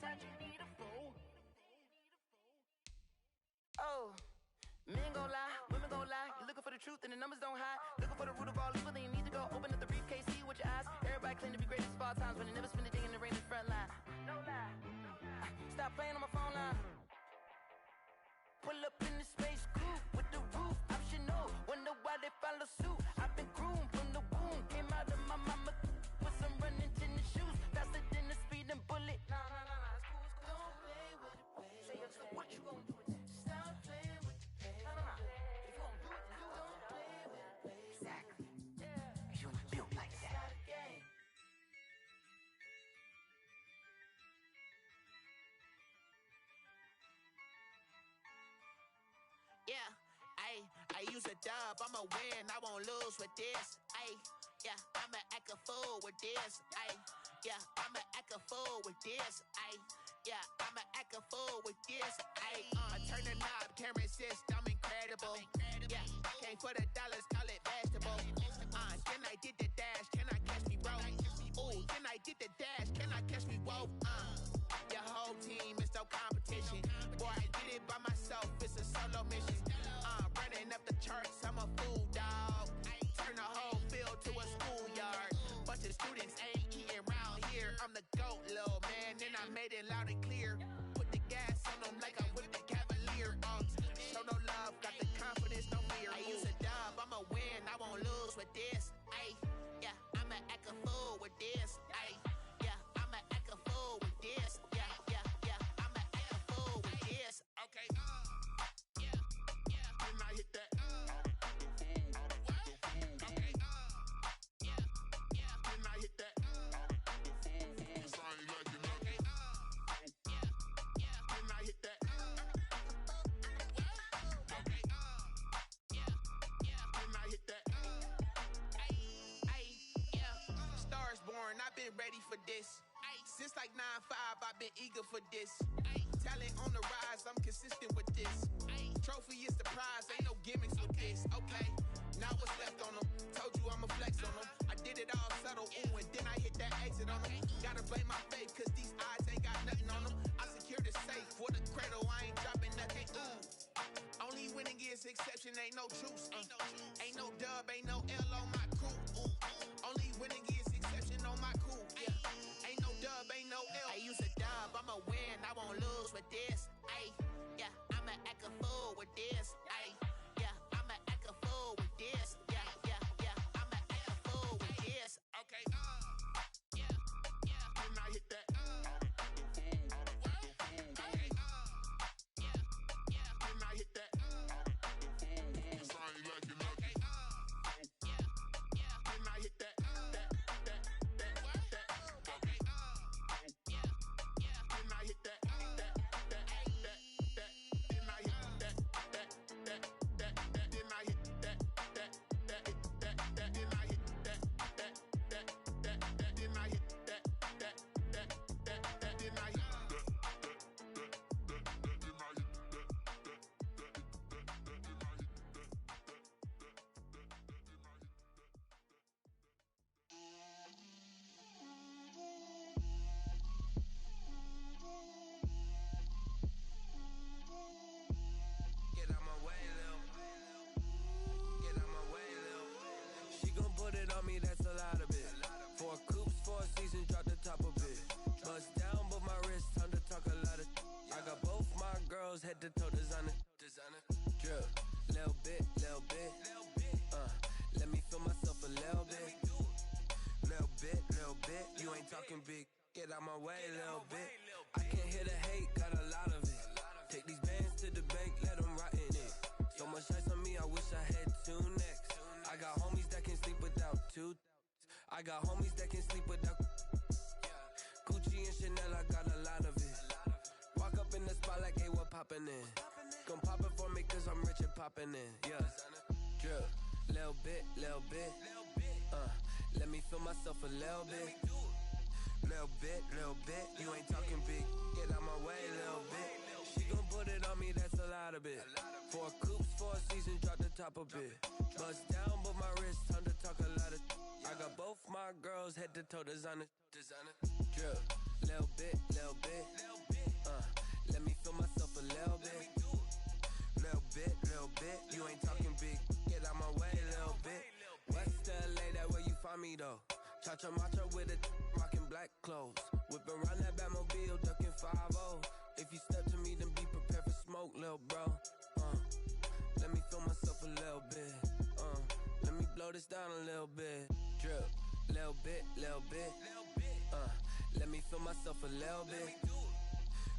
sometimes you need a fool. Oh, men gon' lie, women gon' lie. You're looking for the truth and the numbers don't hide. Looking for the root of all evil, then you need to go open up the briefcase, see with your eyes. Everybody claim to be greatest of all times, but they never spend a day in the rain in the front line. No lie. Stop playing on my phone line. Pull up in the space coupe with the roof optional. Wonder why they follow suit. I've been groomed from the womb. Came out of my mama with some running tennis shoes. Faster than the speeding bullet. Nah, it's cool, it's cool. Don't play with it, baby. Say, so what you gon' do with it? Stop playing with it, baby. Nah. If you gon' do it, then you don't play with it, baby. Exactly. Yeah. You was built like that. Yeah, I use a dub, I'ma win, I won't lose with this. Yeah, I'ma act a fool with this. Yeah, I'ma act a fool with this. Yeah, I'ma act a fool with this. I turn the knob, can't resist, I'm incredible. Yeah, came for the dollars, call it vegetable. Then I did the dash, can I catch me, bro? Ooh, then I did the dash, can I catch me, whoa? Your whole team is no competition. Boy, I did it by myself, it's a solo mission. Running up the charts, I'm a fool, dog. Turn the whole field to a schoolyard. Bunch of students ain't eating round here. I'm the GOAT, little man, and I made it loud and clear. Put the gas on them like I'm with the Cavalier. Show no love, got the confidence, no fear. I use a dub, I'ma win, I won't lose with this. Yeah, I'ma act a fool with this. Yeah, I'ma act a fool with this. Yeah, I'ma act a fool with this. Okay, yeah, then I hit that. Okay, yeah, then I hit that. Sorry, like you know. Okay, yeah, then I hit that. Okay, yeah, then I hit that. Yeah, stars born, I've been ready for this. Since like 9-5, I've been eager for this. Talent on the rise, I'm consistent with this. Trophy is the prize, ain't no gimmicks with this. Okay, now what's left on them? Told you I'ma flex on them. I did it all subtle, ooh, and then I hit that exit on them. Gotta blame my faith, cause these eyes ain't got nothing on them. I secured the safe for the cradle, I ain't dropping nothing, ooh. Only winning is exception, ain't no truce. Ain't no dub, ain't no L on my crew. Only winning is exception on my crew. Yeah, ain't no dub, ain't no L. I use a dub, I'ma win, I won't lose with this. Yeah, I'ma act a fool with this. Yeah, I'ma act a fool with this. Yeah, I'ma act a fool with this. Okay, yeah, then I hit that. Okay, yeah, then I hit that. Sorry, like you know. Okay, yeah, then I hit that. Okay, yeah, then I hit that. That's a lot of it. 4 coops, 4 seasons, drop the top of it. Bust down, but my wrist, time to talk a lot of. I got both my girls head to toe designer. Drip, little bit. Let me feel myself a little bit. Little bit. You ain't talking big. Get out my way, little bit. I can't hear the hate, got a lot of it. Take these bands to the bank, let them rot in it. So much ice on me, I wish I had 2 necks. I got homies that can sleep without 2. I got homies that can sleep without Gucci and Chanel, I got a lot of it. Walk up in the spot like, hey, what poppin' in? Come pop it for me cause I'm rich and poppin' in. Yeah, drip, little bit. Let me feel myself a little bit. Little bit. You ain't talking big. Get out my way, little bit. She gon' put it on me, that's a lot of it. 4 coops, 4 seasons, drop the top a bit. Bust down, but my wrist, time to talk a lot of. I got both my girls head to toe designer. Drip, Little bit, little bit. Let me feel myself a little bit. Little bit, little bit. You ain't talking big. Get out my way, little bit. West LA, that where you find me though. Cha-cha macha with a rockin' black clothes. Whippin' around that Batmobile, duckin' 5-0. If you step to me, then be prepared for smoke, lil' bro. Let me feel myself a little bit. Let me blow this down a little bit. Drip, little bit, little bit. Let me feel myself a little bit.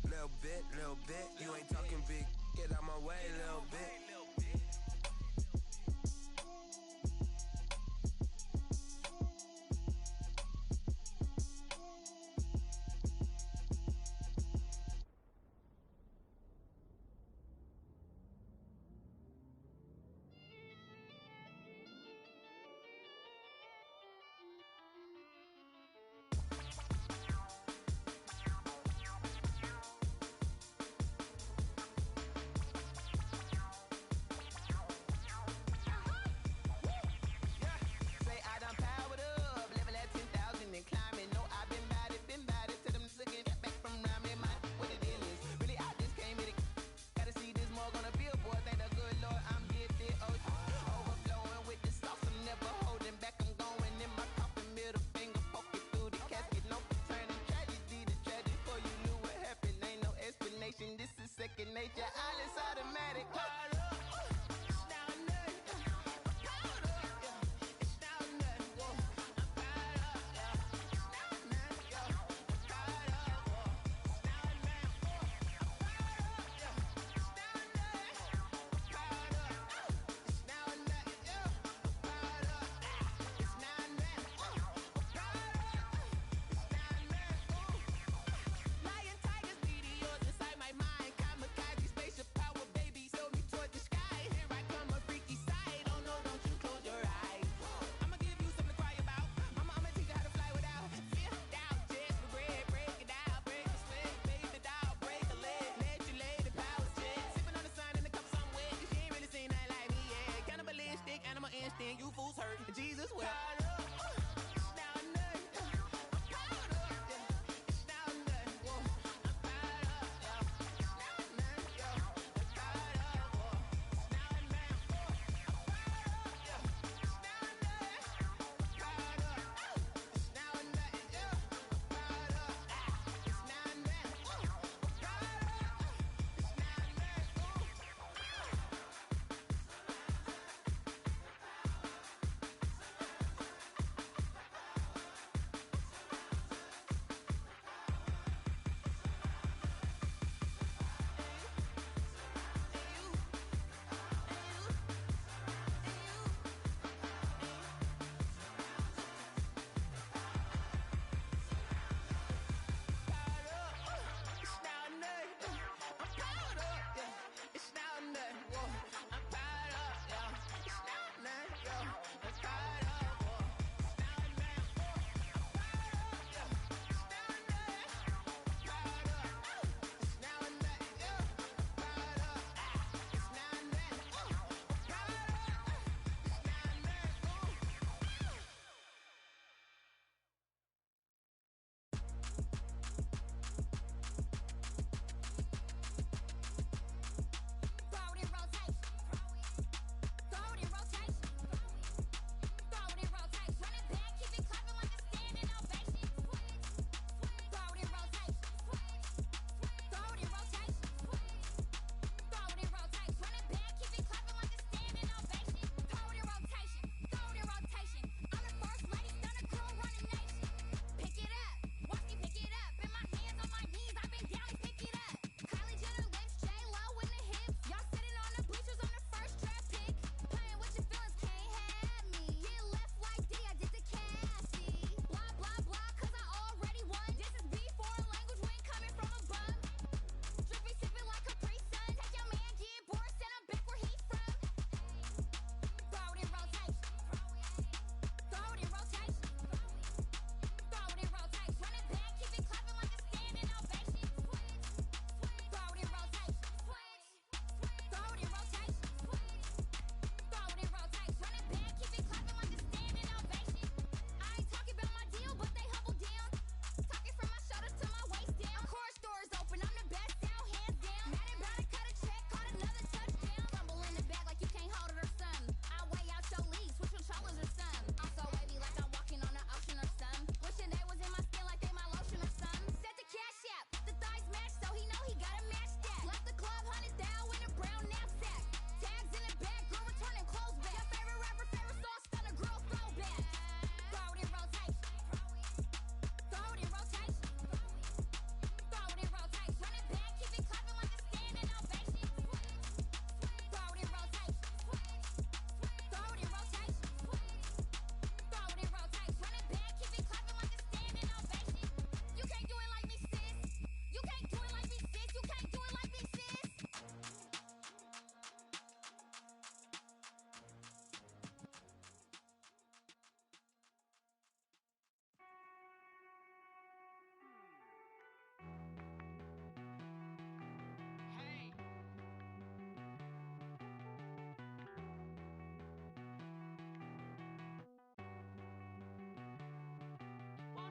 Little bit, little bit. You ain't talking big. Get out my way, little bit.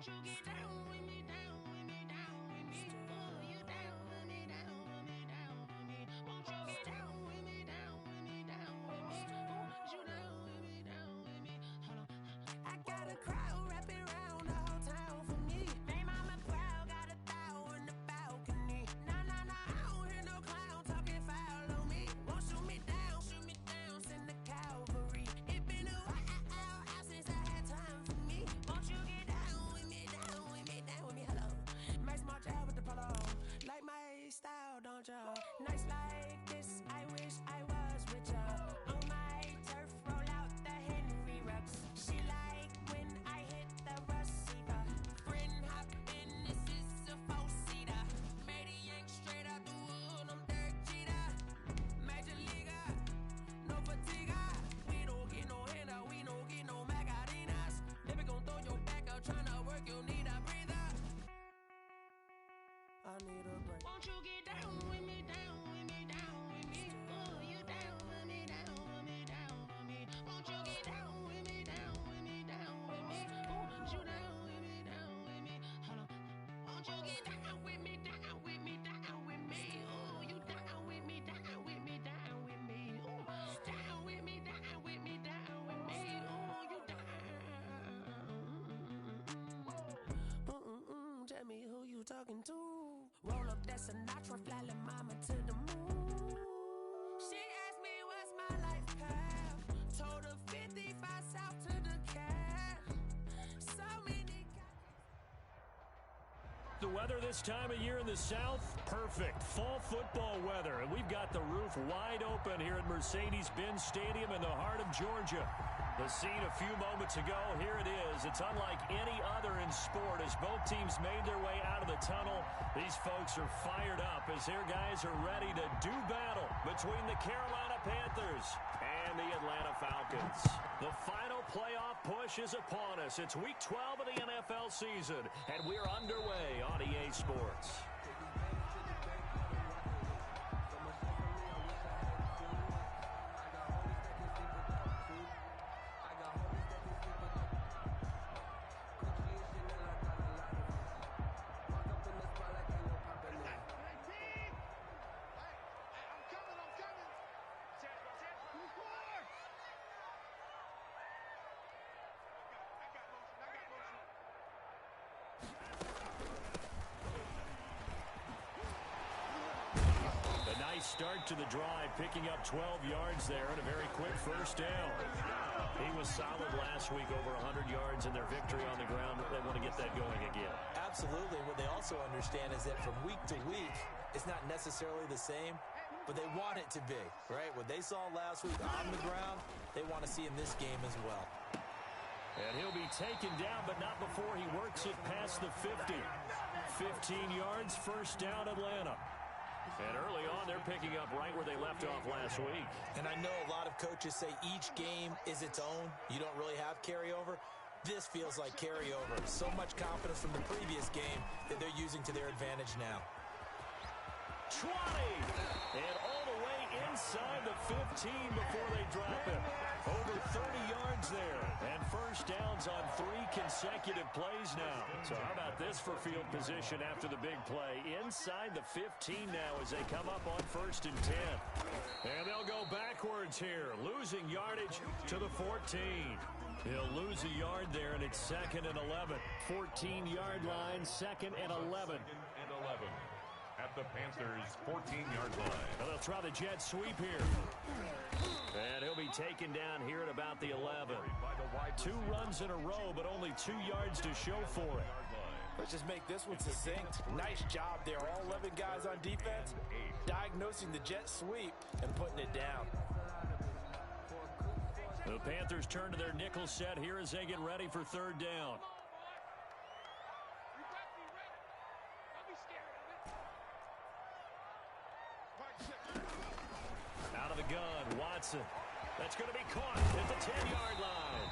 Won't you get down with me, down with me, down with me? Oh, you down with me, down with me, down with me? Won't you get down with me, down with me, down with me? Oh, you down with me, down with me? Hold on. I got a crowd wrapping around the whole town for me. They mama proud, got a thou in the balcony. Nah, nah, nah, I don't hear no clown talking foul on me. Won't shoot me down, send the cavalry. It been a while since I had time for me. Won't you get down with me, down with me, down with me? Hello, Max March out with the polo. Like my style, don't ya? Nights like this, I wish I was with ya. On my turf, roll out the Henry rocks. She like when I hit the receiver. Friend hop in, this is a four-seater. Made a yank straight out the wood, I'm Derek Jeter. Major leaguer, no fatigue. We don't get no handout, we don't get no Macarinas. Never gon' throw your back out, tryna work, you need a breather. I need a break. Won't you get down with me, down with me, down with me? Oh, you down with me, down with me, down with me? Won't you get down with me, down with me, down with me? Oh, you down with me, down with me? Hold on. Won't you get down with me, down with me, down with me? Oh, you down with me, down with me, down with me? Oh, down with me, down with me, down with me? Oh, you down. Tell me who you talking to. Roll up that Sinatra, fly la mama to the moon. She asked me what's my life path. Told her 55 south to the cat. So many. The weather this time of year in the South, perfect. Fall football weather. And we've got the roof wide open here at Mercedes-Benz Stadium in the heart of Georgia. The scene a few moments ago, here it is. It's unlike any other in sport as both teams made their way out of the tunnel. These folks are fired up as their guys are ready to do battle between the Carolina Panthers and the Atlanta Falcons. The final playoff push is upon us. It's week 12 of the NFL season, and we're underway on EA Sports. Start to the drive, picking up 12 yards there and a very quick first down. He was solid last week, over 100 yards in their victory on the ground. They want to get that going again. Absolutely. What they also understand is that from week to week, it's not necessarily the same, but they want it to be, right? What they saw last week on the ground, they want to see in this game as well. And he'll be taken down, but not before he works it past the 50. 15 yards, first down Atlanta. And early on, they're picking up right where they left off last week. And I know a lot of coaches say each game is its own. You don't really have carryover. This feels like carryover. So much confidence from the previous game that they're using to their advantage now. 20! And all the way inside the 15 before they drop it. Over 30 yards there. And first downs on 3 consecutive plays now. So how about this for field position after the big play? Inside the 15 now as they come up on first and 10. And they'll go backwards here. Losing yardage to the 14. He'll lose a yard there, and it's second and 11. 14-yard line, second and 11. At the Panthers' 14-yard line. Well, they'll try the jet sweep here. And he'll be taken down here at about the 11. 2 runs in a row, but only 2 yards to show for it. Let's just make this one succinct. Nice job there. All 11 guys on defense, diagnosing the jet sweep and putting it down. The Panthers turn to their nickel set here as they get ready for third down. Out of the gun, Watson. That's going to be caught at the 10-yard line.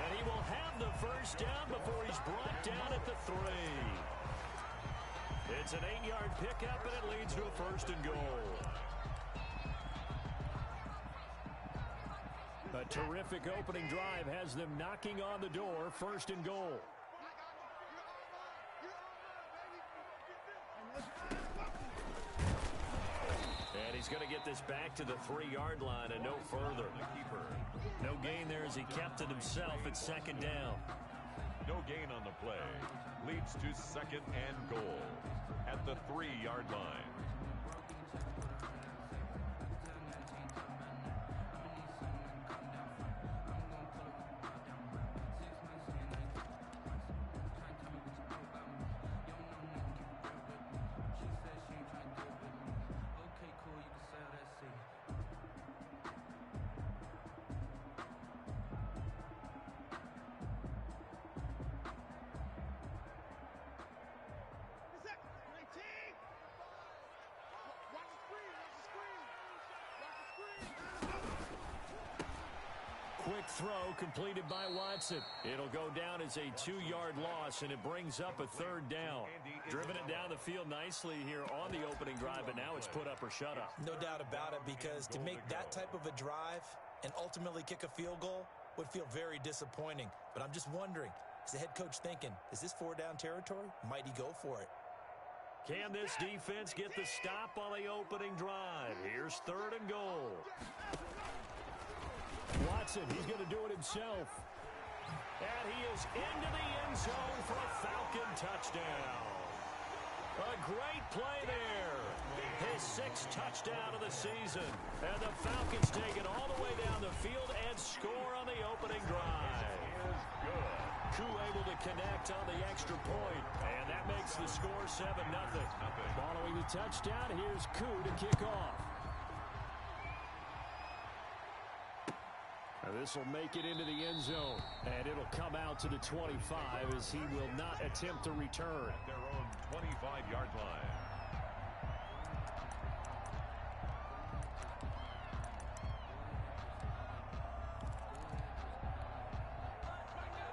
And he will have the first down before he's brought down at the 3. It's an 8-yard pickup, and it leads to a first and goal. A terrific opening drive has them knocking on the door, first and goal. he's going to get this back to the 3-yard line and no further. No gain there as he kept it himself at second down. No gain on the play. Leads to second and goal at the 3-yard line. Quick throw completed by Watson. It'll go down as a 2-yard loss, and it brings up a 3rd down. Driven it down the field nicely here on the opening drive, but now it's put up or shut up. No doubt about it, because to make that type of a drive and ultimately kick a field goal would feel very disappointing. But I'm just wondering, is the head coach thinking, is this 4-down territory? Might he go for it? Can this defense get the stop on the opening drive? Here's 3rd and goal. Watson, he's going to do it himself. And he is into the end zone for a Falcon touchdown. A great play there. His 6th touchdown of the season. And the Falcons take it all the way down the field and score on the opening drive. Koo able to connect on the extra point. And that makes the score 7-0. Following the touchdown, here's Koo to kick off. This will make it into the end zone, and it'll come out to the 25 as he will not attempt to return. At their own 25-yard line.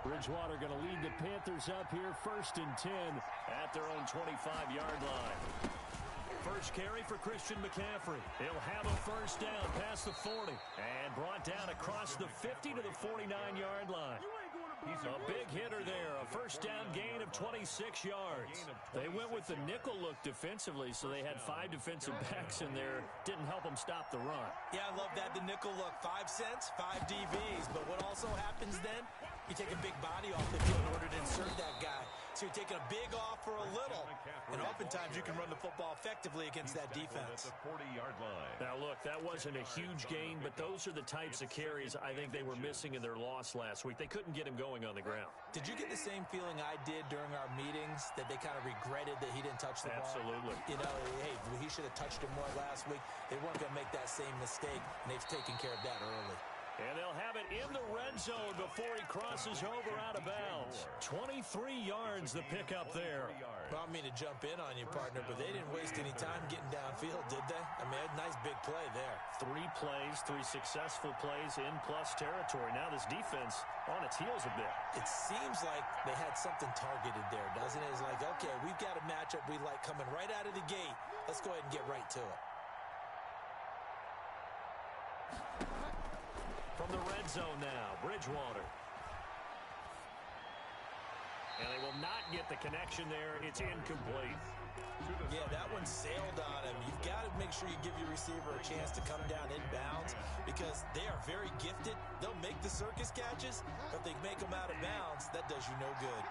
Bridgewater going to lead the Panthers up here 1st and 10 at their own 25-yard line. First carry for Christian McCaffrey. He'll have a 1st down past the 40 and brought down across the 50 to the 49-yard line. He's a big hitter there. A 1st down gain of 26 yards. They went with the nickel look defensively, so they had 5 defensive backs in there. Didn't help them stop the run. Yeah, I love that, the nickel look. 5 cents, 5 DBs. But what also happens then, you take a big body off the field in order to insert that guy. So you're taking a big off for a little. And oftentimes you can run the football effectively against that defense. At the 40-yard line. Now, look, that wasn't a huge gain, but those are the types of carries I think they were missing in their loss last week. They couldn't get him going on the ground. Did you get the same feeling I did during our meetings, that they kind of regretted that he didn't touch the ball? Absolutely. You know, hey, he should have touched him more last week. They weren't going to make that same mistake, and they've taken care of that early. And they'll have it in the red zone before he crosses over out of bounds. 23 yards the pickup there. Well, I mean to jump in on you, partner, but they didn't waste any time getting downfield, did they? I mean, a nice big play there. 3 plays, 3 successful plays in plus territory. Now this defense on its heels a bit. It seems like they had something targeted there, doesn't it? It's like, okay, we've got a matchup we like coming right out of the gate. Let's go ahead and get right to it. From the red zone now, Bridgewater. And they will not get the connection there. It's incomplete. Yeah, that one sailed on him. You've got to make sure you give your receiver a chance to come down inbounds, because they are very gifted. They'll make the circus catches, but if they make them out of bounds, that does you no good.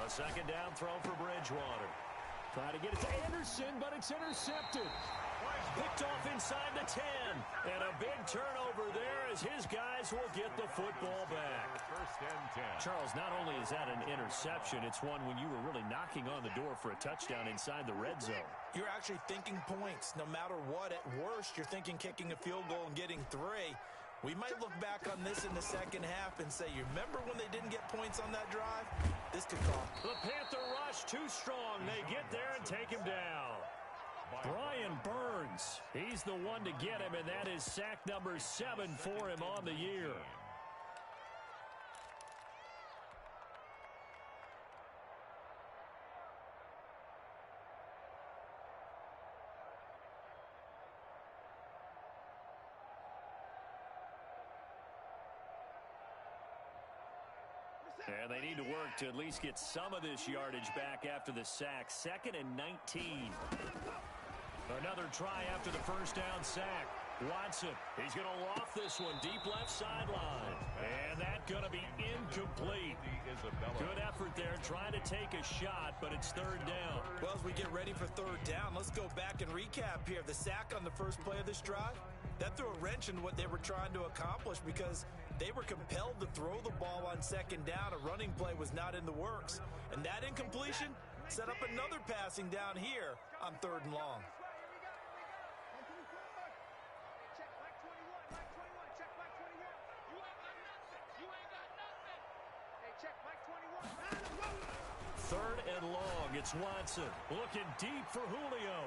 A 2nd down throw for Bridgewater. Trying to get it to Anderson, but it's intercepted. Picked off inside the 10. And a big turnover there as his guys will get the football back. 1st and 10. Charles, not only is that an interception, it's one when you were really knocking on the door for a touchdown inside the red zone. You're actually thinking points. No matter what, at worst, you're thinking kicking a field goal and getting 3. We might look back on this in the second half and say, you remember when they didn't get points on that drive? This could cost. The Panther rush too strong. They get there and take him down. Brian Burns, he's the one to get him, and that is sack number 7 for him on the year. And they need to work to at least get some of this yardage back after the sack. 2nd and 19. Another try after the first down sack. Watson, he's going to loft this one deep left sideline. And that's going to be incomplete. Good effort there trying to take a shot, but it's 3rd down. Well, as we get ready for 3rd down, let's go back and recap here. The sack on the first play of this drive, that threw a wrench in what they were trying to accomplish because they were compelled to throw the ball on 2nd down. A running play was not in the works. And that incompletion set up another passing down here on 3rd and long. Third and long. It's Watson looking deep for Julio.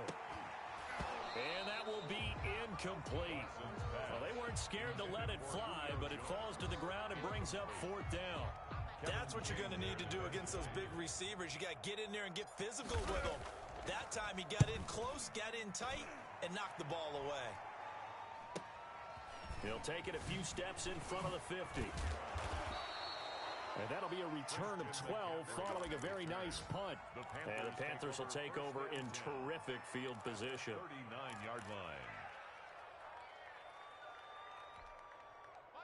And that will be incomplete. Well, they weren't scared to let it fly, but it falls to the ground and brings up 4th down. That's what you're going to need to do against those big receivers. You got to get in there and get physical with them. That time he got in close, got in tight, and knocked the ball away. He'll take it a few steps in front of the 50. And that'll be a return of 12 following a very nice punt. And the Panthers will take over in terrific field position. 39-yard line.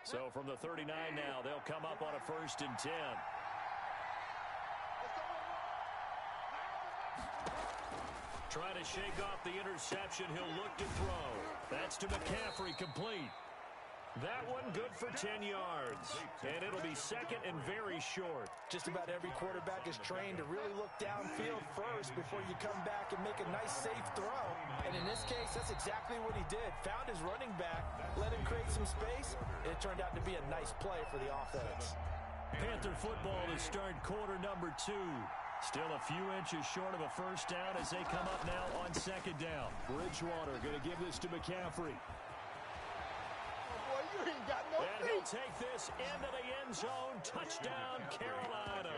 So from the 39 now, they'll come up on a 1st and 10. Trying to shake off the interception. He'll look to throw. That's to McCaffrey, complete. That one good for 10 yards. And it'll be 2nd and very short. Just about every quarterback is trained to really look downfield first before you come back and make a nice, safe throw. And in this case, that's exactly what he did. Found his running back, let him create some space, and it turned out to be a nice play for the offense. Panther football to start quarter number 2. Still a few inches short of a 1st down as they come up now on 2nd down. Bridgewater going to give this to McCaffrey. And he'll take this into the end zone. Touchdown, Carolina.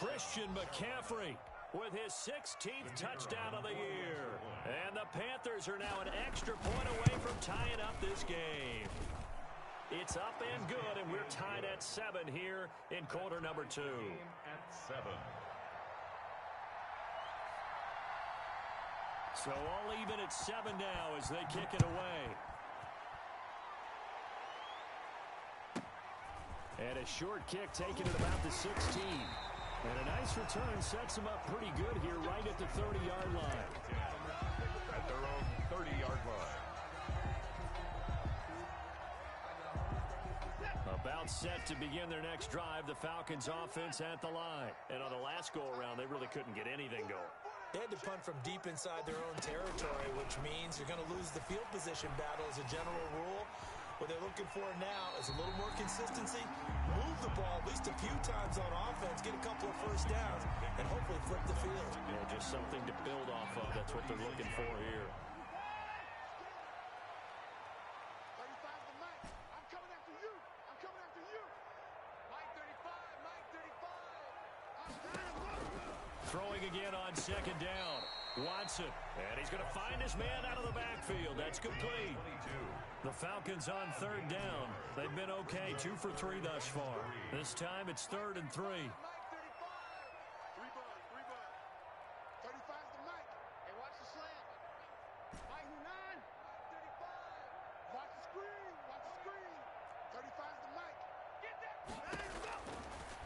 Christian McCaffrey with his 16th touchdown of the year. And the Panthers are now an extra point away from tying up this game. It's up and good, and we're tied at 7 here in quarter number 2. At 7. So all even at 7 now as they kick it away. And a short kick taken at about the 16. And a nice return sets them up pretty good here right at the 30-yard line. At their own 30-yard line. About set to begin their next drive, the Falcons offense at the line. And on the last go-around, they really couldn't get anything going. They had to punt from deep inside their own territory, which means you're going to lose the field position battle as a general rule. What they're looking for now is a little more consistency, move the ball at least a few times on offense, get a couple of 1st downs, and hopefully flip the field. Yeah, just something to build off of. That's what they're looking for here. Throwing again on 2nd down. Watson, and he's going to find his man out of the backfield. That's complete. The Falcons on 3rd down. They've been okay, 2 for 3 thus far. This time it's 3rd and 3.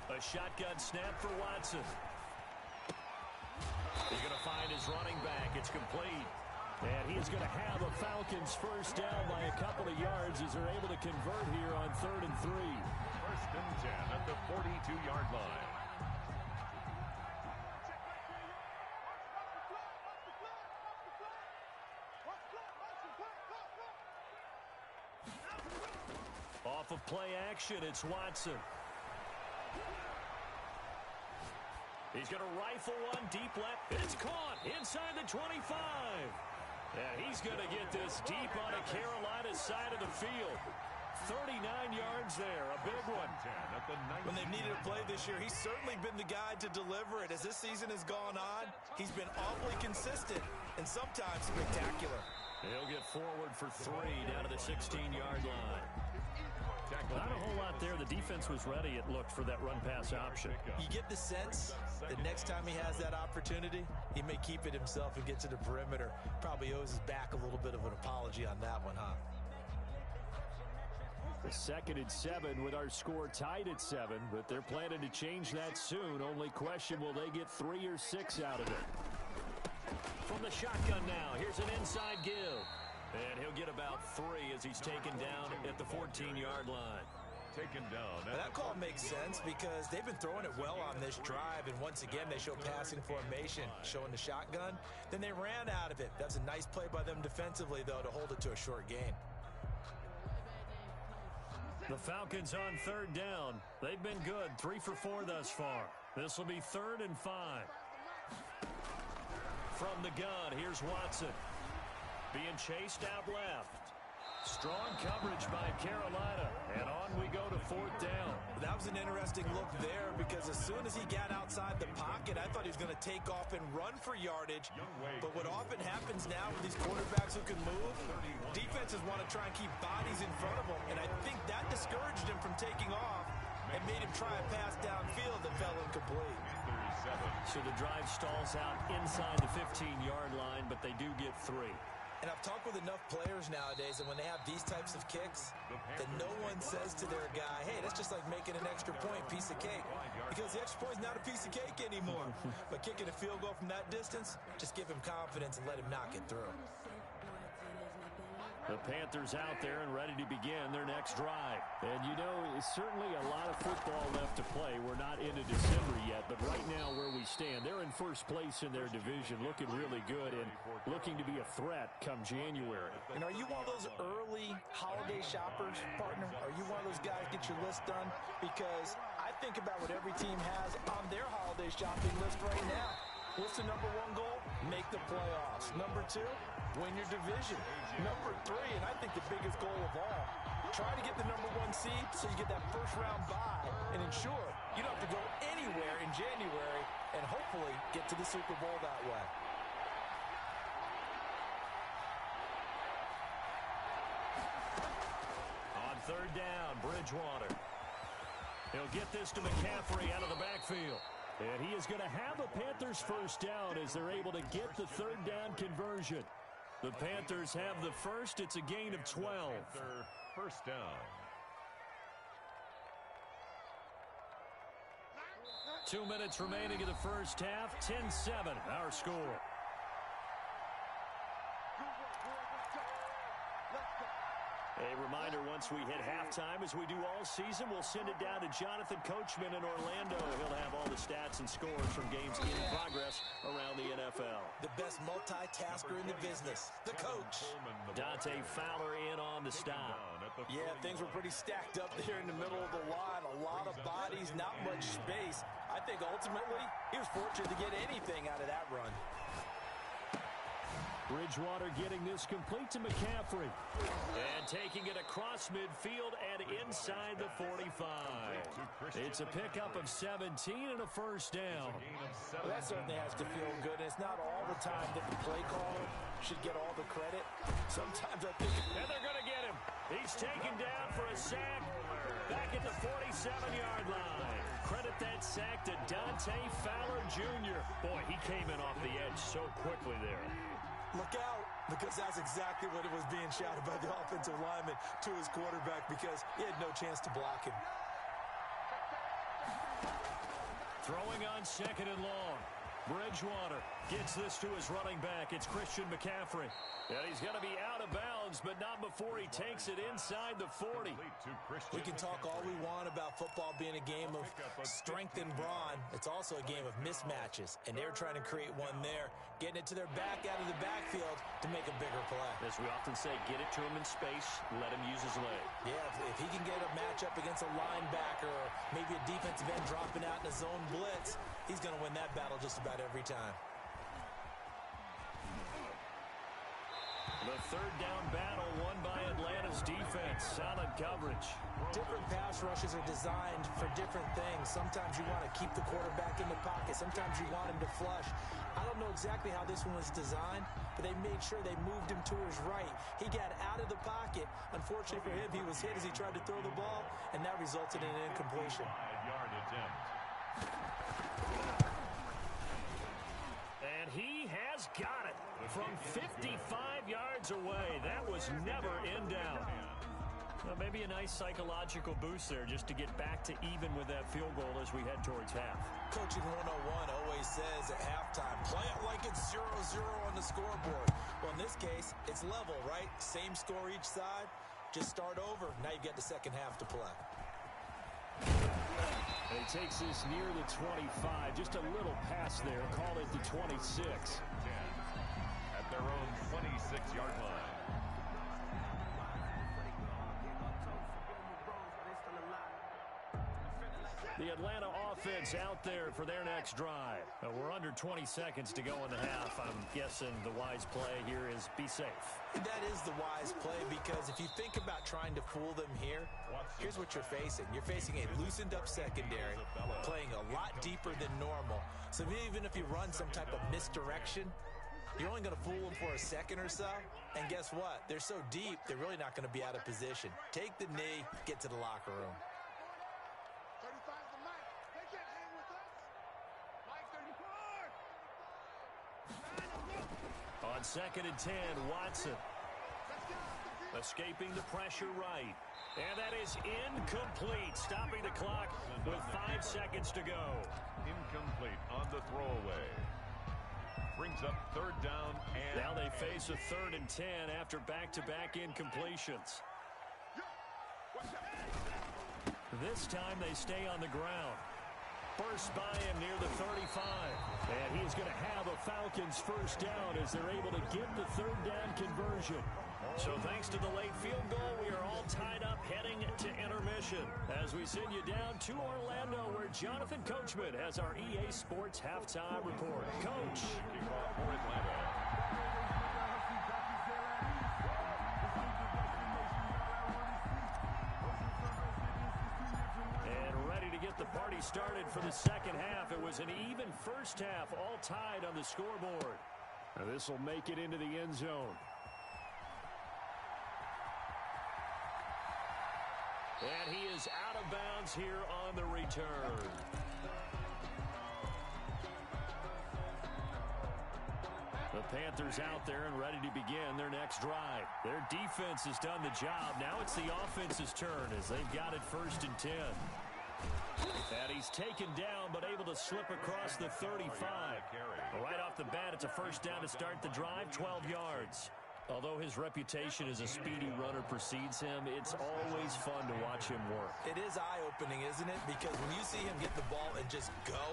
A shotgun snap for Watson. He's going to find his running back. It's complete. And he's going to have a Falcons 1st down by a couple of yards as they're able to convert here on 3rd and 3. 1st and 10 at the 42-yard line. Off of play action, it's Watson. He's going to rifle one deep left. It's caught inside the 25. And he's going to get this deep on the Carolina side of the field. 39 yards there, a big one. When they've needed a play this year, he's certainly been the guy to deliver it. As this season has gone on, he's been awfully consistent and sometimes spectacular. He'll get forward for 3 down to the 16-yard line. Not a whole lot there. The defense was ready, it looked, for that run-pass option. You get the sense that next time he has that opportunity, he may keep it himself and get to the perimeter. Probably owes his back a little bit of an apology on that one, huh? The 2nd and 7 with our score tied at 7, but they're planning to change that soon. Only question, will they get 3 or 6 out of it? From the shotgun now, here's an inside give. And he'll get about 3 as he's taken down at the 14-yard line. Taken down. That call makes sense because they've been throwing it well on this drive, and once again they show passing formation, showing the shotgun. Then they ran out of it. That's a nice play by them defensively, though, to hold it to a short gain. The Falcons on 3rd down. They've been good, 3 for 4 thus far. This will be 3rd and 5. From the gun, here's Watson. Being chased out left. Strong coverage by Carolina. And on we go to 4th down. That was an interesting look there because as soon as he got outside the pocket, I thought he was going to take off and run for yardage. But what often happens now with these quarterbacks who can move, defenses want to try and keep bodies in front of them. And I think that discouraged him from taking off and made him try a pass downfield that fell incomplete. So the drive stalls out inside the 15-yard line, but they do get 3. And I've talked with enough players nowadays, and when they have these types of kicks, that no one says to their guy, hey, that's just like making an extra point, piece of cake. Because the extra point is not a piece of cake anymore. But kicking a field goal from that distance, just give him confidence and let him knock it through. The Panthers out there and ready to begin their next drive. And, you know, it's certainly a lot of football left to play. We're not into December yet, but right now where we stand, they're in first place in their division, looking really good and looking to be a threat come January. And are you one of those early holiday shoppers, partner? Are you one of those guys get your list done? Because I think about what every team has on their holiday shopping list right now. What's the number 1 goal? Make the playoffs. Number 2, win your division. Number 3, and I think the biggest goal of all, try to get the number 1 seed so you get that first-round bye and ensure you don't have to go anywhere in January and hopefully get to the Super Bowl that way. On 3rd down, Bridgewater. He'll get this to McCaffrey out of the backfield. And he is going to have a Panthers first down as they're able to get the 3rd down conversion. The Panthers have the first. It's a gain of 12. First down. 2 minutes remaining in the first half. 10-7, our score. A reminder, once we hit halftime, as we do all season, we'll send it down to Jonathan Coachman in Orlando. He'll have all the stats and scores from games in progress around the NFL. The best multitasker in the business, the coach. Dante Fowler in on the stop. Yeah, things were pretty stacked up there in the middle of the line. A lot of bodies, not much space. I think ultimately he was fortunate to get anything out of that run. Bridgewater getting this complete to McCaffrey. And taking it across midfield and inside the 45. It's a pickup of 17 and a first down. Well, that certainly has to feel good. It's not all the time that the play caller should get all the credit. Sometimes I think... And they're going to get him. He's taken down for a sack back at the 47-yard line. Credit that sack to Dante Fowler Jr. Boy, he came in off the edge so quickly there. Look out, because that's exactly what it was being shouted by the offensive lineman to his quarterback because he had no chance to block him. Throwing on 2nd and long. Bridgewater gets this to his running back. It's Christian McCaffrey. And he's going to be out of bounds, but not before he takes it inside the 40. We can talk all we want about football being a game of strength and brawn. It's also a game of mismatches, and they're trying to create one there, getting it to their back out of the backfield to make a bigger play. As we often say, get it to him in space, let him use his leg. Yeah, if he can get a matchup against a linebacker or maybe a defensive end dropping out in a zone blitz, he's going to win that battle just about every time. The third down battle won by Atlanta's defense. Solid coverage. Different pass rushes are designed for different things. Sometimes you want to keep the quarterback in the pocket. Sometimes you want him to flush. I don't know exactly how this one was designed, but they made sure they moved him to his right. He got out of the pocket. Unfortunately for him, he was hit as he tried to throw the ball, and that resulted in an incompletion. 5-yard attempt. And he has got it from 55 yards away. That was never in doubt. Well, maybe a nice psychological boost there just to get back to even with that field goal as we head towards half. Coaching 101 always says at halftime, play it like it's 0-0 on the scoreboard. Well, in this case, it's level, right? Same score each side. Just start over. Now you get the second half to play. And he takes this near the 25. Just a little pass there. Call it the 26. 10 at their own 26-yard line. The Atlanta offense out there for their next drive. We're under 20 seconds to go in the half. I'm guessing the wise play here is be safe. That is the wise play, because if you think about trying to fool them here, here's what you're facing. You're facing a loosened up secondary, playing a lot deeper than normal. So even if you run some type of misdirection, you're only going to fool them for a second or so. And guess what? They're so deep, they're really not going to be out of position. Take the knee, get to the locker room. On 2nd and 10, Watson escaping the pressure right. And that is incomplete, stopping the clock with 5 seconds to go. Incomplete on the throwaway. Brings up third down and... Now they face a 3rd and 10 after back-to-back incompletions. This time they stay on the ground. Burst by him near the 35. And he is going to have a Falcons first down as they're able to get the 3rd down conversion. So thanks to the late field goal, we are all tied up heading to intermission as we send you down to Orlando, where Jonathan Coachman has our EA Sports halftime report. Coach. Kickoff for Atlanta. The party started for the second half. It was an even first half, all tied on the scoreboard. Now this will make it into the end zone. And he is out of bounds here on the return. The Panthers out there and ready to begin their next drive. Their defense has done the job. Now it's the offense's turn as they've got it 1st and 10. And he's taken down, but able to slip across the 35. Right off the bat, it's a first down to start the drive, 12 yards. Although his reputation as a speedy runner precedes him, it's always fun to watch him work. It is eye-opening, isn't it? Because when you see him get the ball and just go,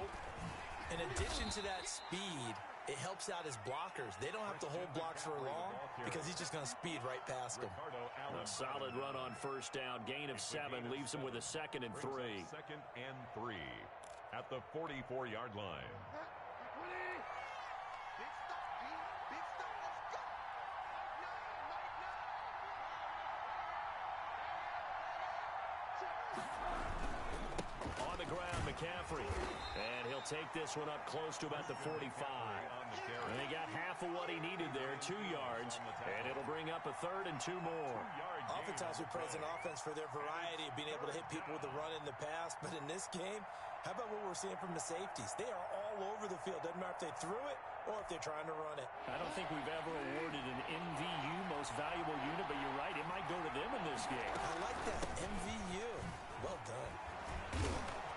in addition to that speed, it helps out his blockers. They don't have to hold blocks for long because he's just going to speed right past them. A solid run on first down. Gain of 7 leaves him with a 2nd and 3. 2nd and 3 at the 44-yard line. On the ground, McCaffrey. And he'll take this one up close to about the 45. And he got half of what he needed there, 2 yards. And it'll bring up a 3rd and 2 more. Oftentimes we praise an offense for their variety of being able to hit people with the run in the pass. But in this game, how about what we're seeing from the safeties? They are all over the field. Doesn't matter if they threw it or if they're trying to run it. I don't think we've ever awarded an MVU, most valuable unit, but you're right, it might go to them in this game. I like that, MVU. Well done.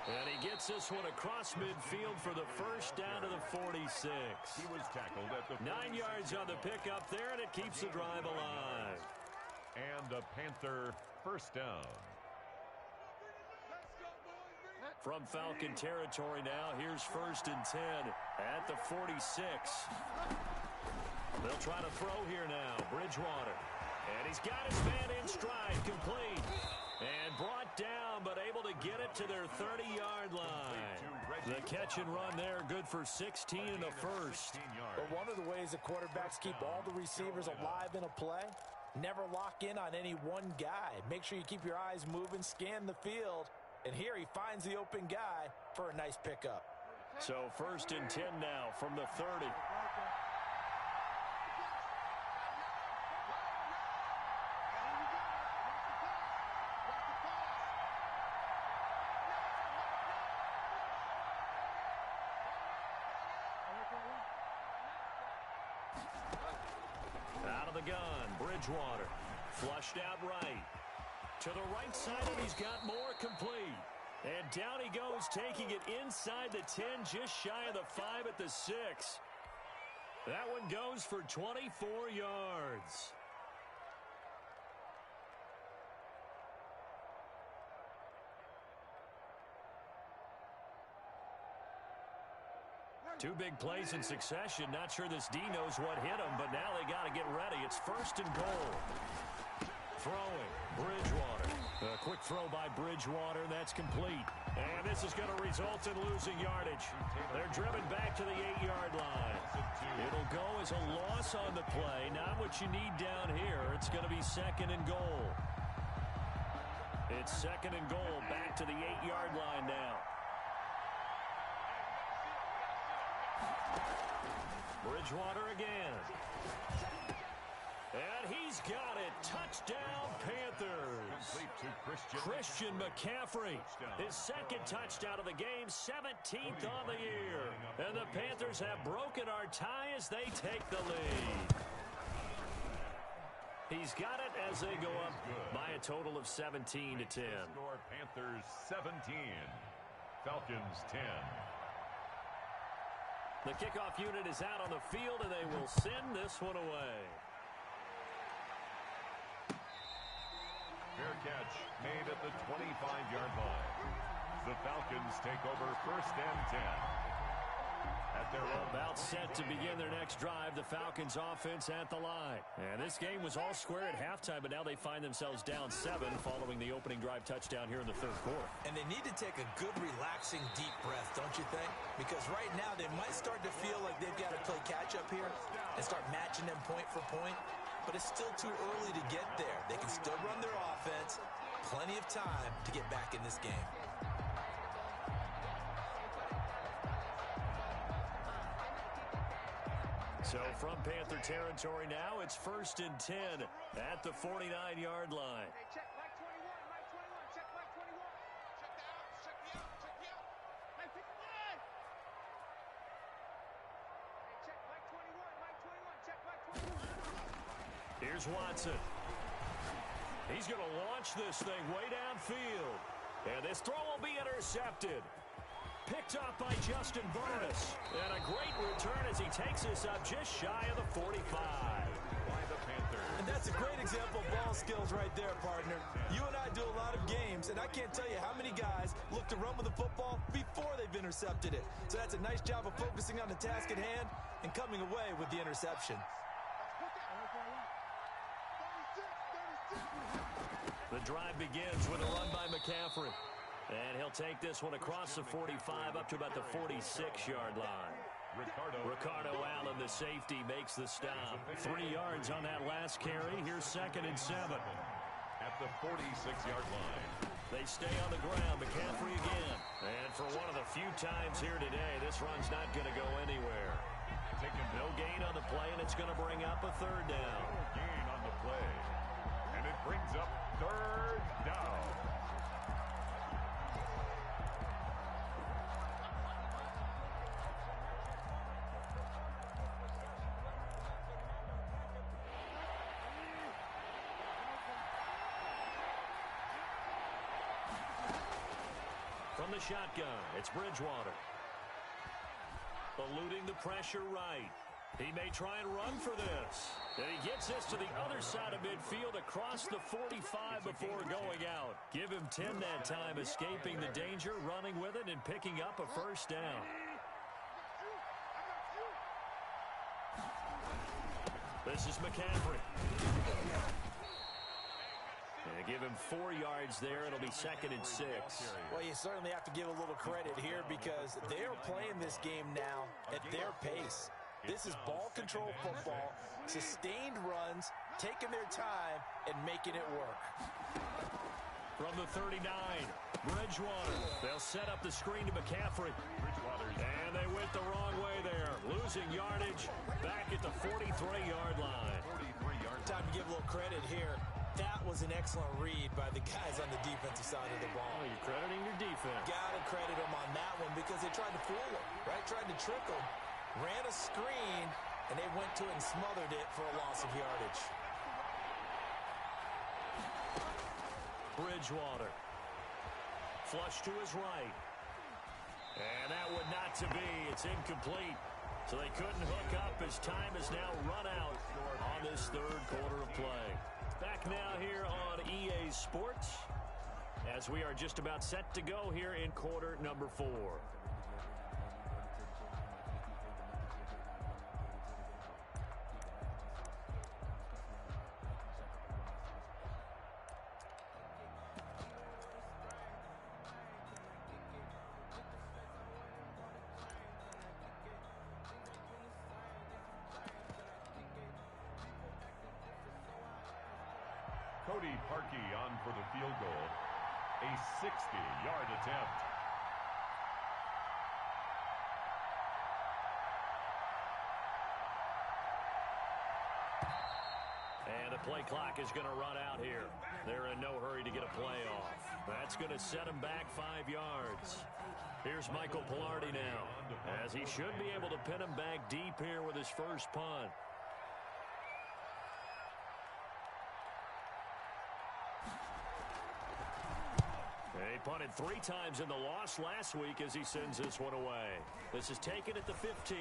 And he gets this one across midfield for the first down to the 46. He was tackled at the 9 yards on the pickup there, and it keeps the drive alive. And a Panther first down. From Falcon territory now, here's 1st and 10 at the 46. They'll try to throw here now. Bridgewater. And he's got his man in stride, complete. And brought down, but able to get it to their 30-yard line. The catch and run there, good for 16 in the first. But one of the ways the quarterbacks keep all the receivers alive in a play, never lock in on any one guy. Make sure you keep your eyes moving, scan the field. And here he finds the open guy for a nice pickup. So 1st and 10 now from the 30. Out of the gun, Bridgewater. Flushed out right. To the right side, and he's got more, complete. And down he goes, taking it inside the 10, just shy of the 5 at the 6. That one goes for 24 yards. Two big plays in succession. Not sure this D knows what hit him, but now they got to get ready. It's 1st and goal. Throwing, Bridgewater. A quick throw by Bridgewater. That's complete. And this is going to result in losing yardage. They're driven back to the 8-yard line. It'll go as a loss on the play. Not what you need down here. It's going to be 2nd and goal. It's 2nd and goal. Back to the 8-yard line now. Bridgewater again. And he's got it. Touchdown, Panthers. Christian McCaffrey. His 2nd touchdown of the game, 17th on the year. And the Panthers have broken our tie as they take the lead. He's got it as they go up by a total of 17 to 10. Score Panthers 17. Falcons 10. The kickoff unit is out on the field, and they will send this one away. Fair catch made at the 25-yard line. The Falcons take over 1st and 10. At their own. About set to begin their next drive, the Falcons offense at the line. And this game was all square at halftime, but now they find themselves down 7 following the opening drive touchdown here in the 3rd quarter. And they need to take a good, relaxing, deep breath, don't you think? Because right now they might start to feel like they've got to play catch-up here and start matching them point for point. But it's still too early to get there. They can still run their offense. Plenty of time to get back in this game. So from Panther territory now, it's 1st and 10 at the 49-yard line. Check Mike 21, Mike 21, check Mike 21. Check the out, check me out, check me out. Mike 51. Hey, check Mike 21, check Mike 21. Here's Watson. He's going to launch this thing way downfield. And this throw will be intercepted. Picked up by Justin Burris. And a great return as he takes this up just shy of the 45. By the Panthers. And that's a great example of ball skills right there, partner. You and I do a lot of games, and I can't tell you how many guys look to run with the football before they've intercepted it. So that's a nice job of focusing on the task at hand and coming away with the interception. The drive begins with a run by McCaffrey. And he'll take this one across the 45 up to about the 46-yard line. Ricardo Allen, the safety, makes the stop. 3 yards on that last carry. Here's 2nd and 7. At the 46-yard line. They stay on the ground. McCaffrey again. And for one of the few times here today, this run's not going to go anywhere. No gain on the play, and it's going to bring up a 3rd down. No gain on the play. And it brings up 3rd down. From the shotgun, it's Bridgewater. Eluding the pressure right. He may try and run for this. And he gets this to the other side of midfield across the 45 before going out. Give him 10 that time, escaping the danger, running with it, and picking up a 1st down. This is McCaffrey. And give him 4 yards there. It'll be 2nd and 6. Well, you certainly have to give a little credit here because they are playing this game now at their pace. This is ball control football, sustained runs, taking their time, and making it work. From the 39, Bridgewater. They'll set up the screen to McCaffrey. And they went the wrong way there. Losing yardage back at the 43-yard line. Time to give a little credit here. That was an excellent read by the guys on the defensive side of the ball. Oh, you're crediting your defense. Got to credit them on that one because they tried to fool him, right? Tried to trick him. Ran a screen, and they went to it and smothered it for a loss of yardage. Bridgewater. Flush to his right. And that would not to be. It's incomplete. So they couldn't hook up as time is now run out on this 3rd quarter of play. Back now here on EA Sports as we are just about set to go here in quarter number 4. Cody Parkey on for the field goal. A 60-yard attempt. And the play clock is going to run out here. They're in no hurry to get a play off. That's going to set them back 5 yards. Here's Michael Pilardi now, as he should be able to pin him back deep here with his first punt. He punted 3 times in the loss last week as he sends this one away. This is taken at the 15.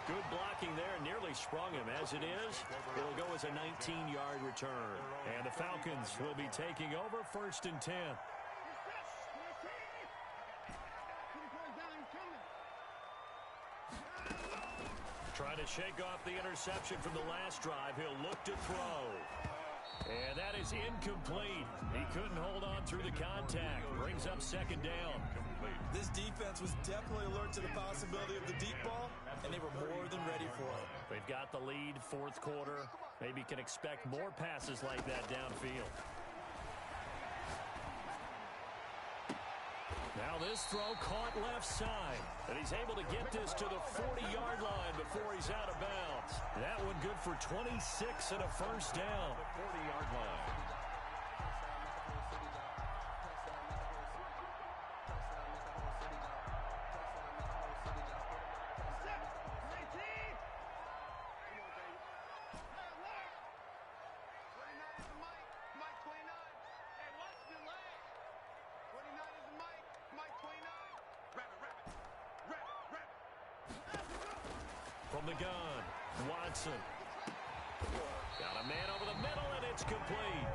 Good blocking there, nearly sprung him. As it is, it'll go as a 19-yard return. And the Falcons will be taking over 1st and 10. Trying to shake off the interception from the last drive. He'll look to throw. And that is incomplete. He couldn't hold on through the contact. Brings up 2nd down. This defense was definitely alert to the possibility of the deep ball, and they were more than ready for it. They've got the lead, 4th quarter. Maybe can expect more passes like that downfield. Now this throw caught left side. And he's able to get this to the 40-yard line before he's out of bounds. That one good for 26 and a 1st down. The 40-yard line. From the gun, Watson. Got a man over the middle, and it's complete.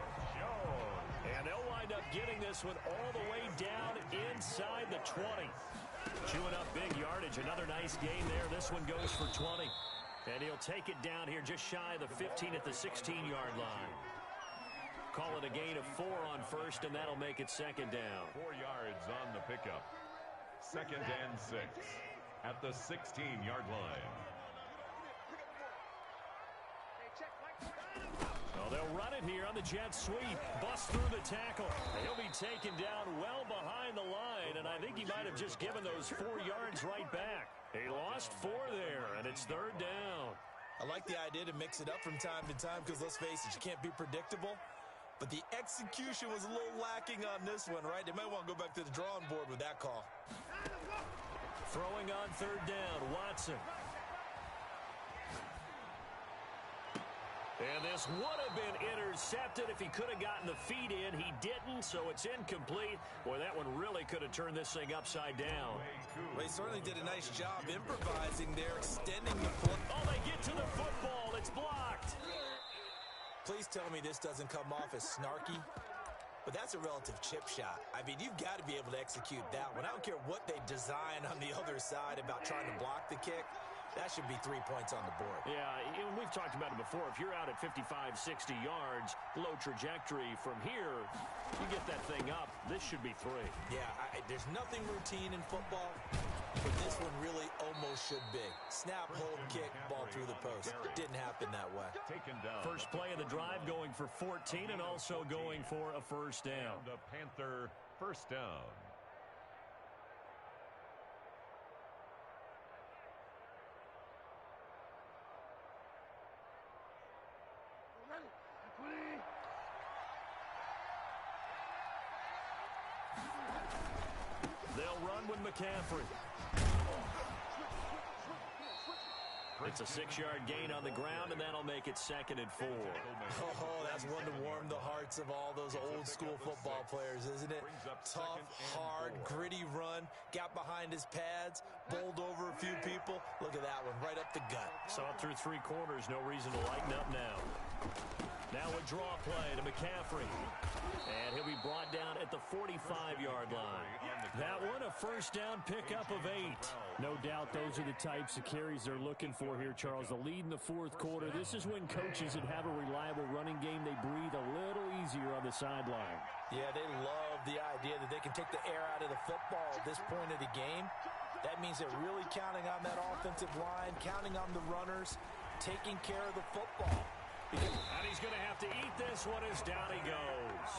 And they'll wind up getting this one all the way down inside the 20. Chewing up big yardage. Another nice gain there. This one goes for 20. And he'll take it down here just shy of the 15 at the 16-yard line. Call it a gain of 4 on 1st, and that'll make it 2nd down. 4 yards on the pickup. 2nd and 6 at the 16-yard line. Well, they'll run it here on the jet sweep. Bust through the tackle. He'll be taken down well behind the line, and I think he might have just given those 4 yards right back. He lost 4 there, and it's 3rd down. I like the idea to mix it up from time to time because, let's face it, you can't be predictable. But the execution was a little lacking on this one, right? They might want to go back to the drawing board with that call. Throwing on 3rd down, Watson. And this would have been intercepted if he could have gotten the feet in. He didn't, so it's incomplete. Boy, that one really could have turned this thing upside down. Well, he certainly did a nice job improvising there, extending the foot. Oh, they get to the football. It's blocked. Please tell me this doesn't come off as snarky. But that's a relative chip shot. I mean, you've got to be able to execute that one. I don't care what they design on the other side about trying to block the kick. That should be 3 points on the board. Yeah, we've talked about it before. If you're out at 55, 60 yards, low trajectory from here, you get that thing up. This should be 3. Yeah, there's nothing routine in football, but this one really almost should be. Snap, hold, kick, ball through the post. Didn't happen that way. First play of the drive going for 14 and also going for a first down. The Panther first down. They'll run with McCaffrey. It's a 6-yard gain on the ground, and that'll make it 2nd and 4. Oh, that's one to warm the hearts of all those old-school football players, isn't it? Tough, hard, gritty run, got behind his pads, bowled over a few people. Look at that one, right up the gut. Saw it through 3 quarters, no reason to lighten up now. Now a draw play to McCaffrey. And he'll be brought down at the 45-yard line. That one, a first down pickup of 8. No doubt those are the types of carries they're looking for here, Charles. The lead in the 4th quarter. This is when coaches that have a reliable running game, they breathe a little easier on the sideline. Yeah, they love the idea that they can take the air out of the football at this point of the game. That means they're really counting on that offensive line, counting on the runners, taking care of the football. And he's going to have to eat this one as down he goes.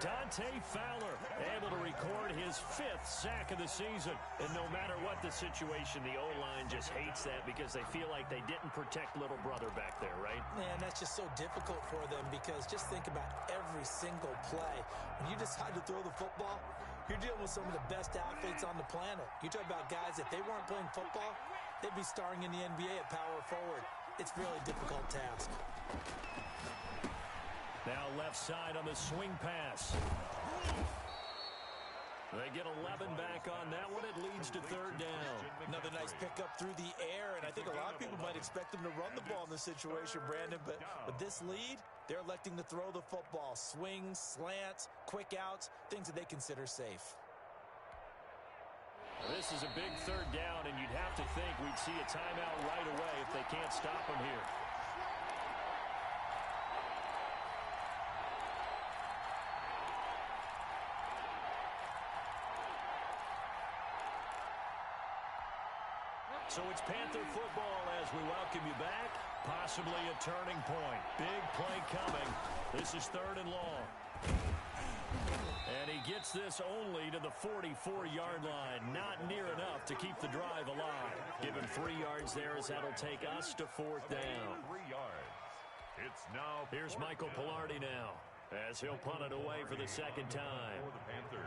Dante Fowler able to record his 5th sack of the season. And no matter what the situation, the O-line just hates that because they feel like they didn't protect little brother back there, right? Man, that's just so difficult for them because just think about every single play. When you decide to throw the football, you're dealing with some of the best athletes on the planet. You talk about guys, if they weren't playing football, they'd be starring in the NBA at power forward. It's a really difficult task. Now left side on the swing pass. They get 11 back on that one. It leads to 3rd down. Another nice pickup through the air, and I think a lot of people might expect them to run the ball in this situation, Brandon, but with this lead, they're electing to throw the football. Swings, slants, quick outs, things that they consider safe. This is a big 3rd down, and you'd have to think we'd see a timeout right away if they can't stop him here. So it's Panther football as we welcome you back. Possibly a turning point. Big play coming. This is 3rd and long. And he gets this only to the 44-yard line. Not near enough to keep the drive alive. Give him 3 yards there as that'll take us to 4th down. 3 yards. It's now. Here's Michael Pilardi now as he'll punt it away for the 2nd time. For the Panthers.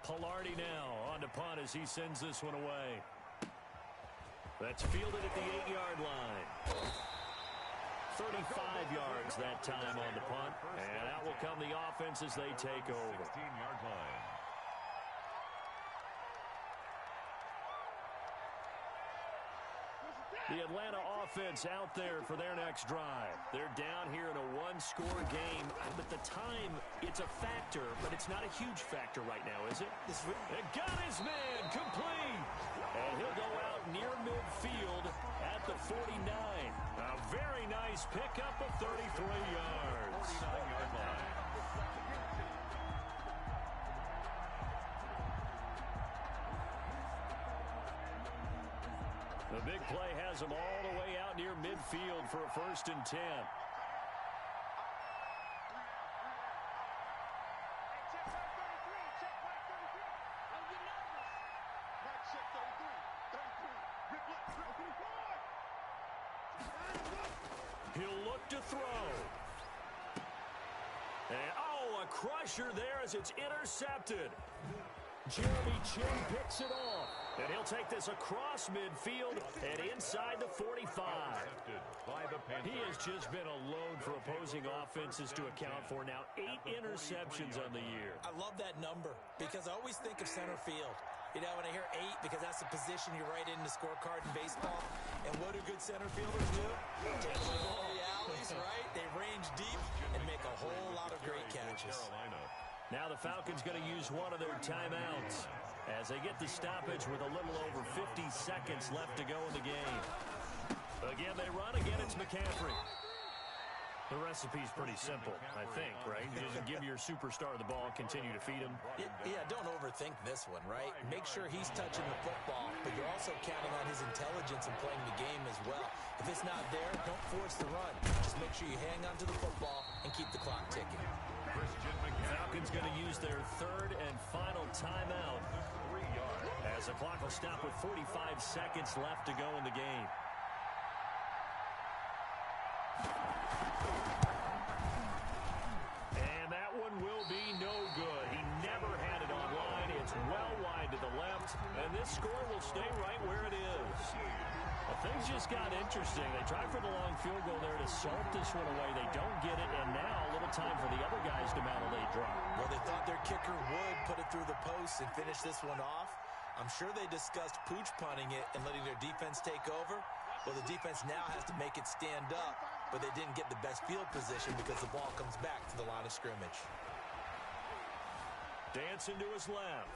Pilardi now on to punt as he sends this one away. That's fielded at the 8-yard line. 35 yards that time on the punt. And out will come the offense as they take over. 16-yard line. The Atlanta offense out there for their next drive. They're down here in a 1-score game. But the time, it's a factor, but it's not a huge factor right now, is it? It got his man complete. And he'll go out near midfield at the 49. A very nice pickup of 33 yards. 49-yard line. The big play has him all the way out near midfield for a 1st and 10. Check back 33. Check back 33. Don't get nervous. Back check 33. 33. Rip, He'll look to throw. And, oh, a crusher there as it's intercepted. Jeremy Chin picks it off. And he'll take this across midfield and inside the 45. Intercepted by the He has just been a load for opposing offenses to account for. Now 8 interceptions on the year. I love that number because I always think of center field. You know, when I hear 8, because that's the position you write in the scorecard in baseball. And what do good center fielders do? Take away all the alleys, right? They range deep and make a whole lot of great catches. Now the Falcons going to use one of their timeouts as they get the stoppage with a little over 50 seconds left to go in the game. Again, they run. Again, it's McCaffrey. The recipe's pretty simple, I think, right? You just give your superstar the ball, continue to feed him. Yeah, don't overthink this one, right? Make sure he's touching the football, but you're also counting on his intelligence in playing the game as well. If it's not there, don't force the run. Just make sure you hang on to the football and keep the clock ticking. Falcons going to use their third and final timeout as the clock will stop with 45 seconds left to go in the game. And that one will be no good. He never had it online. It's well wide to the left, and this score will stay right where it is. Well, things just got interesting. They tried for the long field goal there to salt this one away. They don't get it, and now a little time for the other guys to mount a late drive. Well, they thought their kicker would put it through the post and finish this one off. I'm sure they discussed pooch punting it and letting their defense take over. Well, the defense now has to make it stand up, but they didn't get the best field position because the ball comes back to the line of scrimmage. Dancing to his left.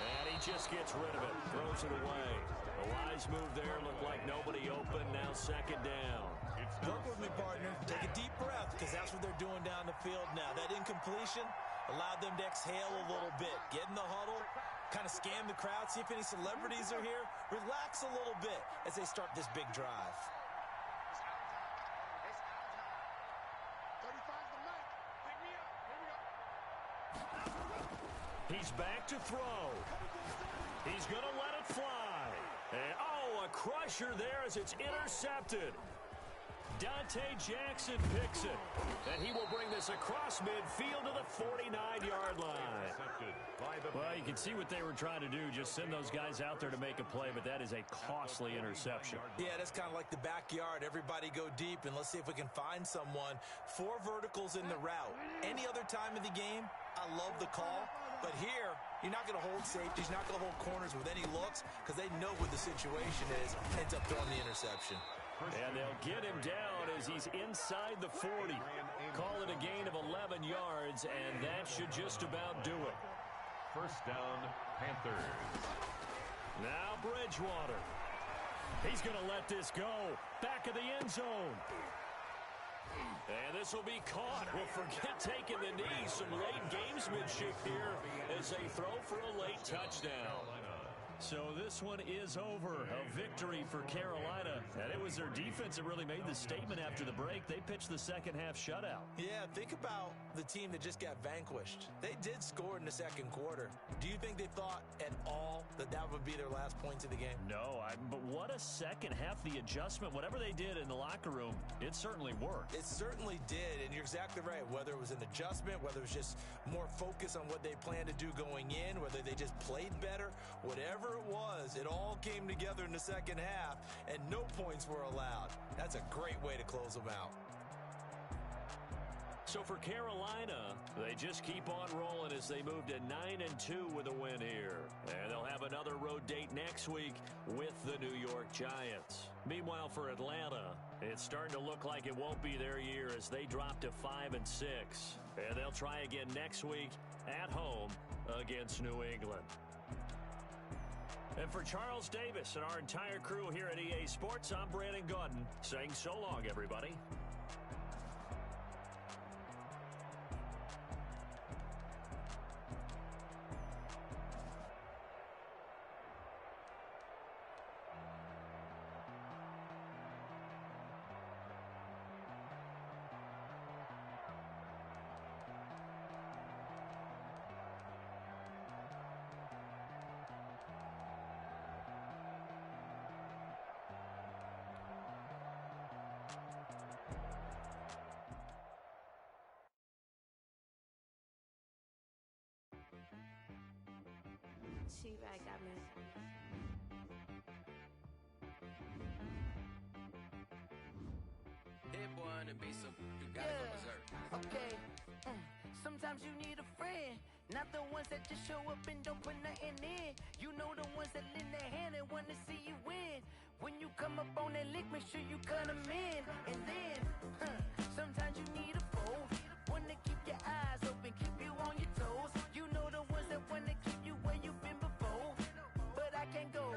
And he just gets rid of it. Throws it away. A wise move there. Looked like nobody open. Now second down. Work with me, partner. Take a deep breath because that's what they're doing down the field now. That incompletion allowed them to exhale a little bit. Get in the huddle. Kind of scan the crowd. See if any celebrities are here. Relax a little bit as they start this big drive. He's back to throw. He's going to let it fly. And, oh, a crusher there as it's intercepted. Dante Jackson picks it. And he will bring this across midfield to the 49-yard line. Well, you can see what they were trying to do. Just send those guys out there to make a play, but that is a costly interception. Yeah, that's kind of like the backyard. Everybody go deep, and let's see if we can find someone. 4 verticals in the route. Any other time of the game, I love the call. But here, you're not going to hold safeties, not going to hold corners with any looks because they know what the situation is. Ends up throwing the interception. And they'll get him down as he's inside the 40. Call it a gain of 11 yards, and that should just about do it. First down, Panthers. Now Bridgewater. He's going to let this go. Back of the end zone. And this will be caught. Well, forget taking the knee. Some late gamesmanship here as they throw for a late touchdown. So this one is over. A victory for Carolina. And it was their defense that really made the statement after the break. They pitched the second half shutout. Yeah, think about the team that just got vanquished. They did score in the second quarter. Do you think they thought at all that that would be their last points of the game? No, but what a second half. The adjustment, whatever they did in the locker room, it certainly worked. It certainly did, and you're exactly right. Whether it was an adjustment, whether it was just more focus on what they planned to do going in, whether they just played better, whatever it was, it all came together in the second half, and no points were allowed. That's a great way to close them out. So for Carolina, they just keep on rolling as they move to 9-2 with a win here. And they'll have another road date next week with the New York Giants. Meanwhile, for Atlanta, it's starting to look like it won't be their year as they drop to 5-6. And they'll try again next week at home against New England. And for Charles Davis and our entire crew here at EA Sports, I'm Brandon Gaudin saying so long, everybody. She-Rag got me. so you gotta go berserk. Okay. Sometimes you need a friend, not the ones that just show up and don't put nothing in. You know the ones that lend their hand and want to see you win. When you come up on that lick, make sure you cut them in. And then, sometimes you need a foe, one to keep your eyes open, keep you on your toes. You know the ones that want to keep you where you've been before. But I can't go,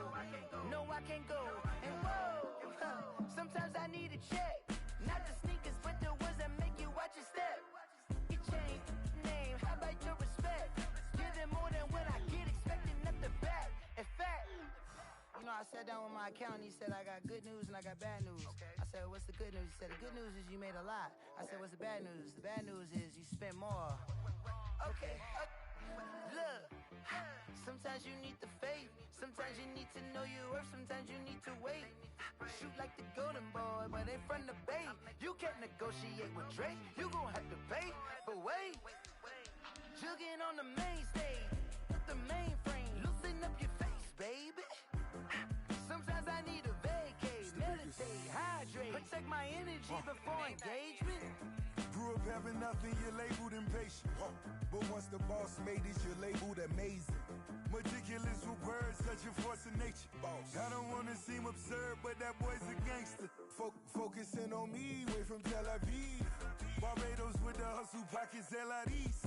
no I can't go. And whoa, sometimes I need a check, not the sneakers, but the ones that make you watch your step. Get changed, name, how about your respect? Give them more than what I get, expecting nothing back. In fact, you know, I sat down with my accountant, he said, I got good news and I got bad news. Okay. I said, what's the good news? He said, the good news is you made a lot. I said, what's the bad news? The bad news is you spent more. Okay. Look, sometimes you need the faith, sometimes you need to know your worth, sometimes you need to wait. Shoot like the golden boy, but in front of Bay. You can't negotiate with Drake, you gon' have to pay. But wait, jugging on the main stage, with the mainframe, loosen up your face, baby. Sometimes I need a vacate, meditate, hydrate, protect my energy before engagement. Grew up having nothing, you're labeled impatient. But once the boss made it, you're labeled amazing. Meticulous with words, such a force of nature. I don't wanna seem absurd, but that boy's a gangster. Focusing on me, way from Tel Aviv. Barbados with the hustle pockets, LIDs.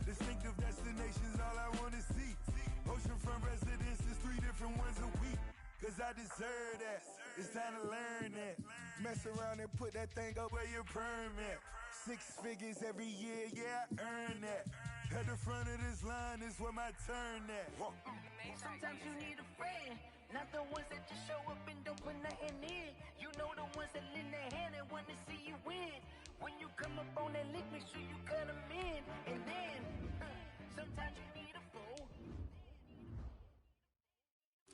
Distinctive destinations, all I wanna see. Oceanfront residences, 3 different ones a week. Cause I deserve that, it's time to learn that. Mess around and put that thing up where your permit. 6 figures every year, yeah, I earn that. At the front of this line is where my turn at. Sometimes you need a friend, not the ones that just show up and don't put nothing in. You know the ones that lend their hand and want to see you win. When you come up on that lick, make sure you cut them in. And then, sometimes you need a fool.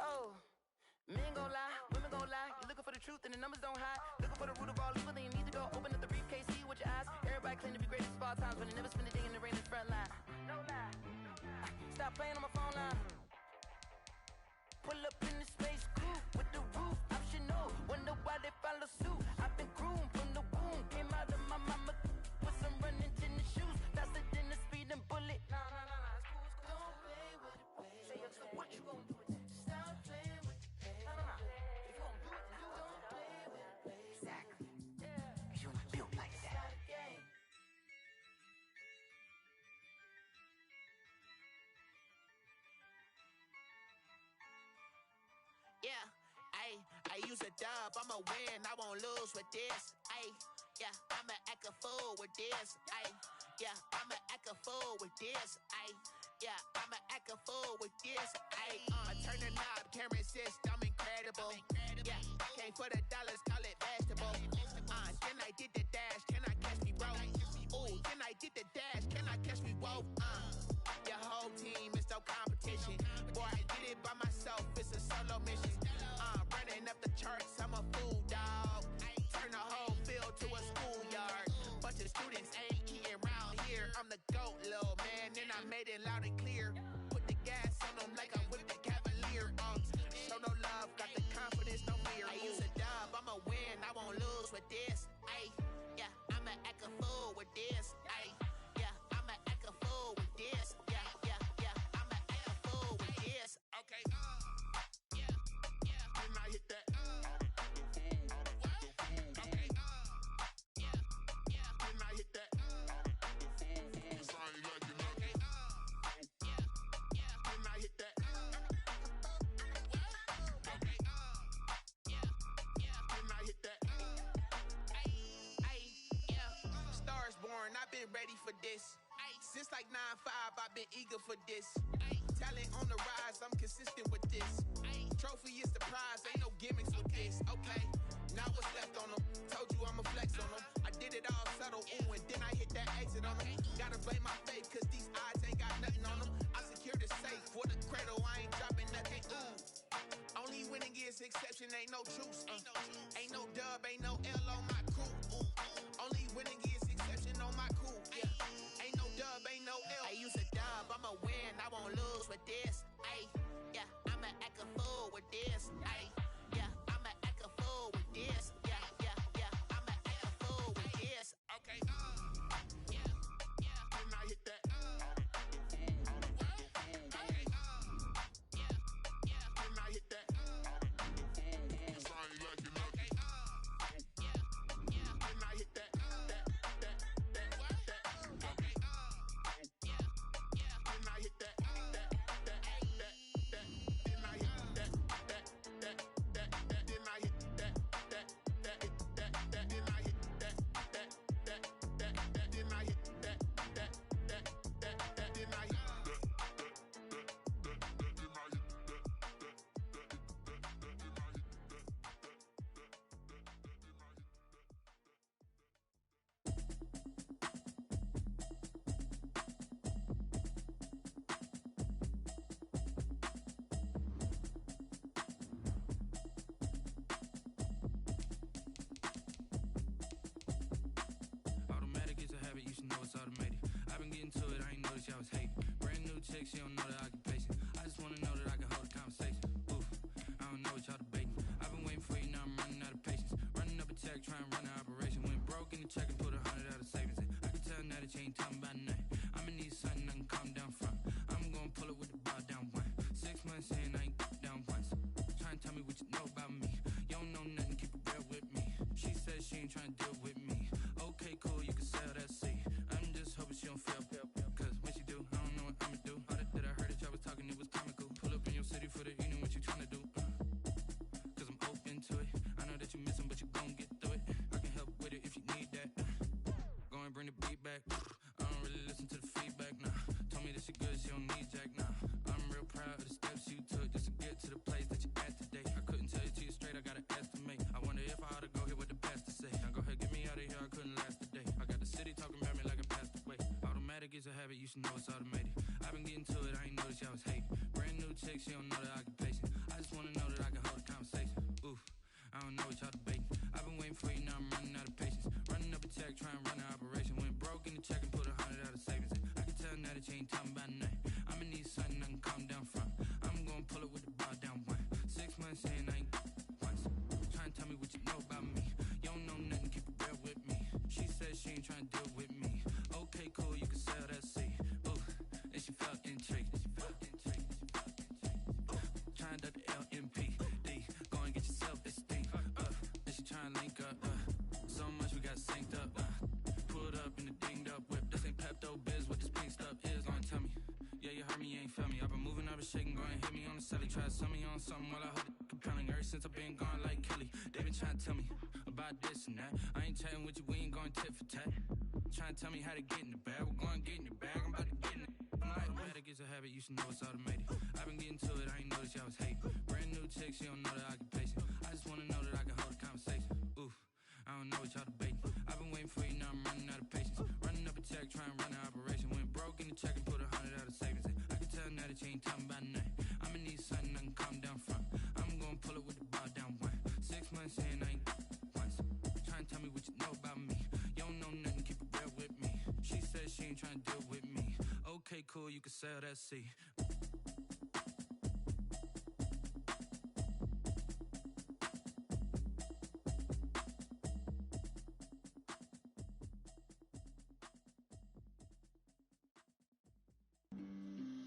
Oh, men gon' lie, women gon' lie. You're looking for the truth and the numbers don't hide. Looking for the root of all evil, then you need to go open up the briefcase, see with your eyes. Everybody claim to be greatest of all times, but they never spend a day in the rain in the front line. No lie. Stop playing on my phone line. Pull up in the space coupe with the roof optional. Wonder why they follow suit. I've been groomed from the womb. Came out of my mama with some running tennis shoes. Faster than a speeding bullet. Nah, it's cool. Don't play with it, baby. Say so what you gon' do with it? Stop playing with it, baby. Nah. If you gon' do it, then don't play with it, baby. Exactly. Yeah. You ain't built like that. It's not a game. Yeah, I use a dub, I'ma win, I won't lose with this. Yeah, I'ma act a fool with this. Yeah, I'ma act a fool with this. Yeah, I'ma act a fool with this. Turn the knob, camera assist, I'm incredible. Yeah, came for the dollars, call it vegetable. Then I did the dash, can I catch me, bro? Ooh, then I did the dash, can I catch me, whoa? Your whole team is no competition. Boy, I did it by myself, it's a solo mission. Running up the charts, I'm a fool, dog. Turn the whole field to a schoolyard. Bunch of students ain't eating round here. I'm the GOAT, little man, and I made it loud and clear. Put the gas on them like I whipped the Cavalier. Show no love, got the confidence, no fear. I use a dub, I'ma win, I won't lose with this. Yeah, I'ma act a fool with this. Yeah, I'ma act a fool with this. Yeah, I'ma act a fool with this. Okay, Can I hit that? Okay, Can I hit that? Cause I ain't like it nothing. Can I hit that? Okay, Can I hit that? Stars born, I've been ready for this. Since like 9-5, I've been eager for this. Talent on the rise, I'm consistent with this. Trophy is the prize, ain't no gimmicks with this. Okay, now what's left on them? Told you I'ma flex on them. I did it all subtle, ooh, and then I hit that exit on them. Gotta blame my faith, cause these odds ain't got nothing on them. I secured the safe for the cradle, I ain't dropping nothing, ooh. Only winning is exception, ain't no truce. Ain't no dub, ain't no L on my crew. Ooh. Only winning is exception on my crew. Yeah, ain't no dub, ain't no L. I use a dub, I'ma win, I won't lose with this. Yeah, I'ma act a fool with this. Yeah, I'ma act a fool with this. Yeah, I'ma act a fool with this. chick, she don't know the occupation. I just wanna know that I can hold a conversation. Oof, I don't know what y'all debating. I've been waiting for you, now I'm running out of patience. Running up a check, trying to run an operation. Went broke in the check and put 100 out of savings in. I can tell now that you ain't talking about nothing. I'ma need something I can calm down from. I'm gonna pull it with the bar down one. 6 months in, I ain't down once. Trying to tell me what you know about me. You don't know nothing, keep it real with me. She says she ain't trying to deal with me. Okay, cool, you can sell that seat. I'm just hoping she don't fail. Cause when she do, I don't know what I'ma do. All that I heard that y'all was talking, it was comical. Pull up in your city for the evening, what you trying to do? Cause I'm open to it. I know that you missing, but you gon' get through it. I can help with it if you need that. Go and bring the beat back. I don't really listen to the feedback, nah. Told me that she good, she don't need Jack, nah. I'm real proud of the steps you took just to get to the place that you're at today. I couldn't tell you to you straight, I gotta estimate. I wonder if I ought to go here with the pastor say. Now go ahead, get me out of here, I couldn't last a day. I got the city talking about me like I passed away. Automatic is a habit, you should know it's automated. I've been getting to it, I ain't noticed y'all was hating. Brand new chick, she don't know the occupation. I just wanna know that I can hold a conversation. Oof, I don't know what y'all debating. I've been waiting for you, now I'm running out of patience. Running up a check, trying to run an operation. Went broke in the check and put 100 out of savings in. I can tell now that you ain't talking about nothing. I'ma need something I can calm down from. I'm gonna pull it with the bar down one. 6 months in, I ain't once. Trying to tell me what you know about me. You don't know nothing, keep it real with me. She says she ain't trying to deal with me. Okay, cool, you can sell that seat. Ooh, and she felt intrigued. Trying to the LMPD. Go and get your self-esteem. And she trying to link up. So much we got synced up. Pulled up in the dinged up whip. This ain't Pepto Biz, what this pink stuff is. Go and tell me. Yeah, you heard me, you ain't felt me. I've been moving, I've been shaking, go and hit me on the celly. Try to sell me on something while I hold it compelling. Ever since I've been gone like Kelly, they been trying to tell me about this and that. I ain't chatting with you, we ain't going tit for tat. Trying to tell me how to get in the bag. We're going to get in your bag, I'm about to get in it. I'm like, automatic is a habit, you should know it's automated. I've been getting to it, I ain't noticed y'all was hating. Brand new chick, she don't know the occupation. I just wanna know that I can hold a conversation. Oof, I don't know what y'all debating. I've been waiting for you, now I'm running out of patience. Running up a check, trying to run an operation. Went broke in the check and put 100 out of savings in. I can tell now that you ain't talking about nothing. I'ma need something I can calm down from. I'm gonna pull it with the bar down one. 6 months in, I ain't once. Trying to tell me what you know about me. You don't know nothing, keep it real with me. She says she ain't trying to deal with me. Okay, cool, you can sell that seat.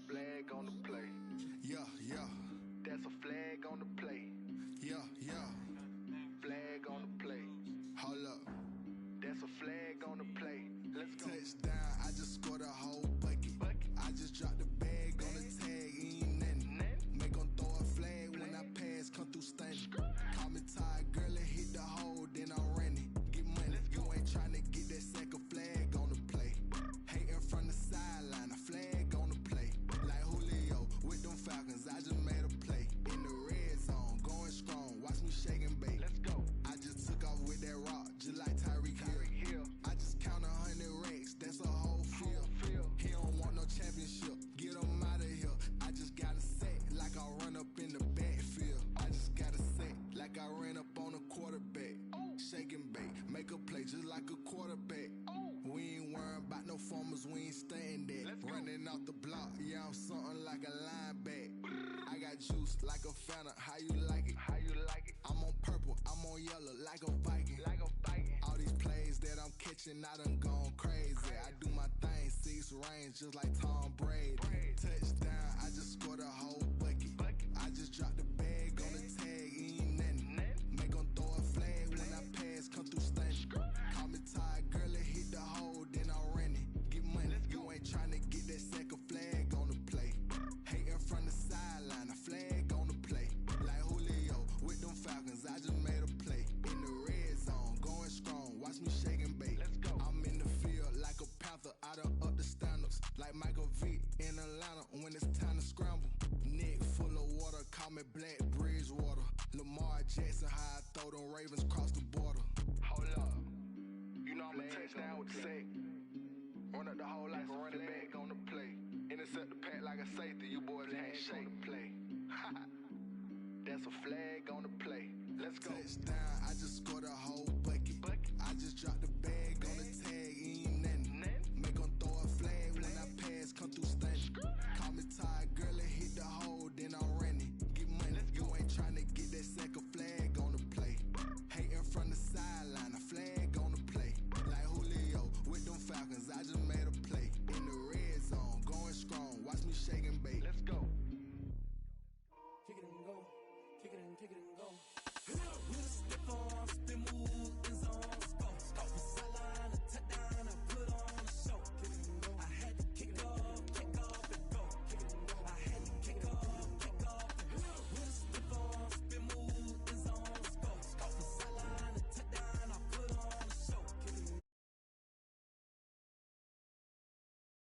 Flag on the play. Yeah, yeah. That's a flag on the play. Yeah, yeah. Flag on the play. Hold up. That's a flag on the play. Let's go. Touchdown, I just scored a whole bucket. I just dropped the bag on the tag, ain't nothing. Make them throw a flag when I pass, come through stunning. Call me tired, girl, and hit the hole, then I'm running. Get money, you ain't trying to get that second flag on the play. Hating from the sideline, a flag on the play. Like Julio with them Falcons, I just made a play. In the red zone, going strong, watch me shake and bake. Let's go. I just took off with that rock, just like Tyreek Hill. I just count 100 racks, that's a whole field. He don't want no championship, get him out of here. I just got a set, like I run up in the backfield. I just got a set, like I ran up on a quarterback. Shake and bake, make a play just like a quarterback. We ain't worrying about no formers, we ain't staying there. Running off the block, yeah, I'm something like a lineback. I got juice like a Fanta, how you like it? How you like it? I'm on purple, I'm on yellow, like a Viking. Like a Viking. All these plays that I'm catching, I done gone crazy. I do my thing, 6 range, just like Tom Brady. Touchdown, I just scored a whole bucket. I just dropped the bag on the tag, ain't nothing. Make them throw a flag when I pass, come through stunning. Call me tired, girl, and hit the hole, then I'm running. Get money, you ain't trying to get that second flag on the play. Hating from the sideline, a flag on the play. Like Julio with them Falcons, I just made a play. In the red zone, going strong, watch me shake and bake. Let's go. I'm in the field like a Panther, I done up the standards. Like Michael Vick in Atlanta when it's time to scramble. Neck full of water, call me Black Bridgewater. Lamar Jackson, how I throw them Ravens across the border. Hold up. You know I'm a touchdown with the sack. Run up the whole like a running back on the play. Intercept the pack like a safety. You boys ain't shake the play. That's a flag on the play. Let's go. Touchdown, I just scored a whole bucket. I just dropped the bag on the tag, ain't nothing. Make them throw a flag when I pass, come through stunning. Call me take it and go. With a stiff arm.